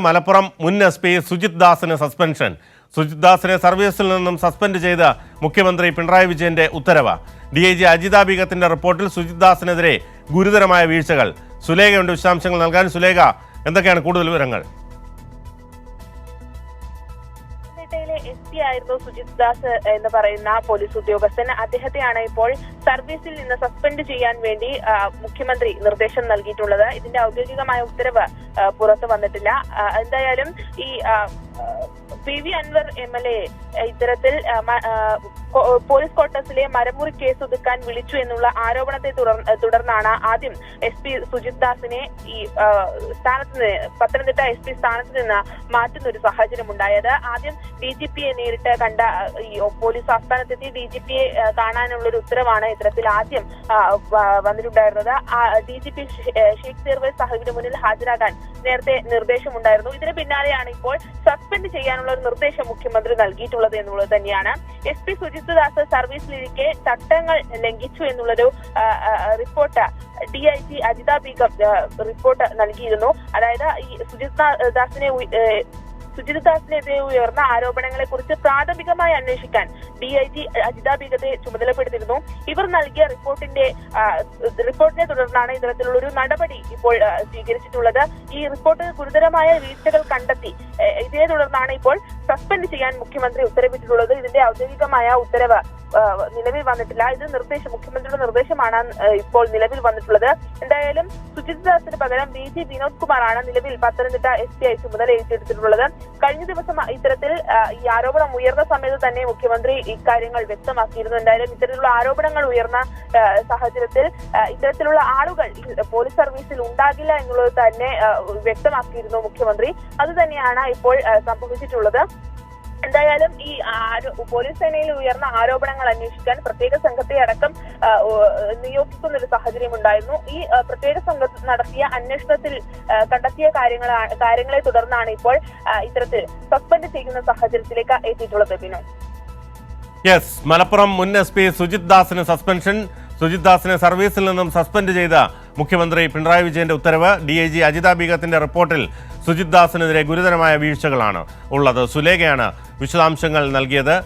മലപ്പുറം മുൻ SP Sujith ദാസിന് suspension. Sujith ദാസിനെ സർവീസിൽ നിന്നും സസ്പെൻഡ് ചെയ്ത മുഖ്യമന്ത്രി പിണറായി വിജയന്റെ ഉത്തരവ്. DIG അജിത ബീഗത്തിന്റെ റിപ്പോർട്ടിൽ സുജിത് ദാസിനെതിരെ ഗുരുതരമായ വീഴ്ചകൾ. സുലേഖയുണ്ട് വിശദാംശങ്ങൾ നൽകാൻ. സുലേഖ, എന്തൊക്കെയാണ് കൂടുതൽ വിവരങ്ങൾ? SP ആയിരുന്നു സുജിത് ദാസ് എന്ന് പറയുന്ന പോലീസ് ഉദ്യോഗസ്ഥൻ. അദ്ദേഹത്തെയാണ് ഇപ്പോൾ സർവീസിൽ നിന്ന് സസ്പെൻഡ് ചെയ്യാൻ വേണ്ടി മുഖ്യമന്ത്രി നിർദ്ദേശം നൽകിയിട്ടുള്ളത്. ഇതിന്റെ ഔദ്യോഗികമായ ഉത്തരവ് പുറത്തു വന്നിട്ടില്ല. എന്തായാലും ഈ PV അൻവർ MLA ഇത്തരത്തിൽ പോലീസ് ക്വാർട്ടേഴ്സിലെ മരമുറി കേസ് ഒതുക്കാൻ വിളിച്ചു എന്നുള്ള ആരോപണത്തെ തുടർന്നാണ് ആദ്യം SP സുജിത് ദാസിനെ ഈ സ്ഥാനത്ത് നിന്ന് പത്തനംതിട്ട SP സ്ഥാനത്ത് നിന്ന് മാറ്റുന്ന ഒരു സാഹചര്യം ഉണ്ടായത്. ആദ്യം DGPയെ നേരിട്ട് കണ്ട ഈ പോലീസ് ആസ്ഥാനത്തെത്തി DGPയെ കാണാനുള്ള ഒരു ഉത്തരവാണ് ഇത്തരത്തിൽ ആദ്യം വന്നിട്ടുണ്ടായിരുന്നത്. DGP ഷെയ്ഖ് സേർവേസ് സാഹിബിന് മുന്നിൽ ഹാജരാകാൻ നേരത്തെ നിർദ്ദേശമുണ്ടായിരുന്നു. ഇതിന് പിന്നാലെയാണ് ഇപ്പോൾ സസ്പെൻഡ് ചെയ്യാനുള്ള ഒരു നിർദ്ദേശം മുഖ്യമന്ത്രി നൽകിയിട്ടുള്ളത് എന്നുള്ളത് തന്നെയാണ്. SP സുജിത് ദാസ് സർവീസിലിരിക്കെ ചട്ടങ്ങൾ ലംഘിച്ചു എന്നുള്ളൊരു report DIG Ajitha Begum report നൽകിയിരുന്നു. അതായത് ഈ സുജിത് ദാസിനെതിരെ ഉയർന്ന ആരോപണങ്ങളെ കുറിച്ച് പ്രാഥമികമായി അന്വേഷിക്കാൻ DIG അജിത ബീഗത്തെ ചുമതലപ്പെടുത്തിയിരുന്നു. ഇവർ നൽകിയ റിപ്പോർട്ടിനെ തുടർന്നാണ് ഇത്തരത്തിലുള്ള ഒരു നടപടി ഇപ്പോൾ സ്വീകരിച്ചിട്ടുള്ളത്. ഈ റിപ്പോർട്ടിൽ ഗുരുതരമായ വീഴ്ചകൾ കണ്ടെത്തി. ഇതിനെ തുടർന്നാണ് ഇപ്പോൾ സസ്പെൻഡ് ചെയ്യാൻ മുഖ്യമന്ത്രി ഉത്തരവിട്ടിട്ടുള്ളത്. ഇതിന്റെ ഔദ്യോഗികമായ ഉത്തരവ് നിലവിൽ വന്നിട്ടില്ല. ഇത് മുഖ്യമന്ത്രിയുടെ നിർദ്ദേശമാണ് ഇപ്പോൾ നിലവിൽ വന്നിട്ടുള്ളത്. എന്തായാലും സുജിത് ദാസിന് പകരം VG വിനോദ് കുമാറാണ് നിലവിൽ പത്തനംതിട്ട SP ആയി ചുമതല ഏറ്റെടുത്തിട്ടുള്ളത്. കഴിഞ്ഞ ദിവസം ഇത്തരത്തിൽ ഈ ആരോപണം ഉയർന്ന സമയത്ത് തന്നെ മുഖ്യമന്ത്രി ഇക്കാര്യങ്ങൾ വ്യക്തമാക്കിയിരുന്നു. എന്തായാലും ഇത്തരത്തിലുള്ള ആരോപണങ്ങൾ ഉയർന്ന സാഹചര്യത്തിൽ ഇത്തരത്തിലുള്ള ആളുകൾ പോലീസ് സർവീസിൽ ഉണ്ടാകില്ല എന്നുള്ളത് തന്നെ വ്യക്തമാക്കിയിരുന്നു മുഖ്യമന്ത്രി. അത് തന്നെയാണ് ഇപ്പോൾ സംഭവിച്ചിട്ടുള്ളത്. എന്തായാലും ഈ പോലീസ് സേനയിൽ ഉയർന്ന ആരോപണങ്ങൾ അന്വേഷിക്കാൻ പ്രത്യേക സംഘത്തെ അടക്കം നിയോഗിക്കുന്ന ഒരു സാഹചര്യം ഉണ്ടായിരുന്നു. ഈ പ്രത്യേക സംഘം നടത്തിയ അന്വേഷണത്തിൽ കണ്ടെത്തിയ കാര്യങ്ങളെ തുടർന്നാണ് ഇപ്പോൾ ഇത്തരത്തിൽ സസ്പെൻഡ് ചെയ്യുന്ന സാഹചര്യത്തിലേക്ക് എത്തിയിട്ടുള്ളത്. യെസ്, മലപ്പുറം മുൻ SP സുജിത് ദാസിന് സസ്പെൻഷൻ. സുജിത് ദാസിനെ സർവീസിൽ നിന്നും സസ്പെൻഡ് ചെയ്ത മുഖ്യമന്ത്രി പിണറായി വിജയന്റെ ഉത്തരവ്. DIG അജിത ബീഗത്തിന്റെ റിപ്പോർട്ടിൽ സുജിത് ദാസിനെതിരെ ഗുരുതരമായ വീഴ്ചകളാണ് ഉള്ളത്. സുലേഖയാണ് വിശദാംശങ്ങൾ നൽകിയത്.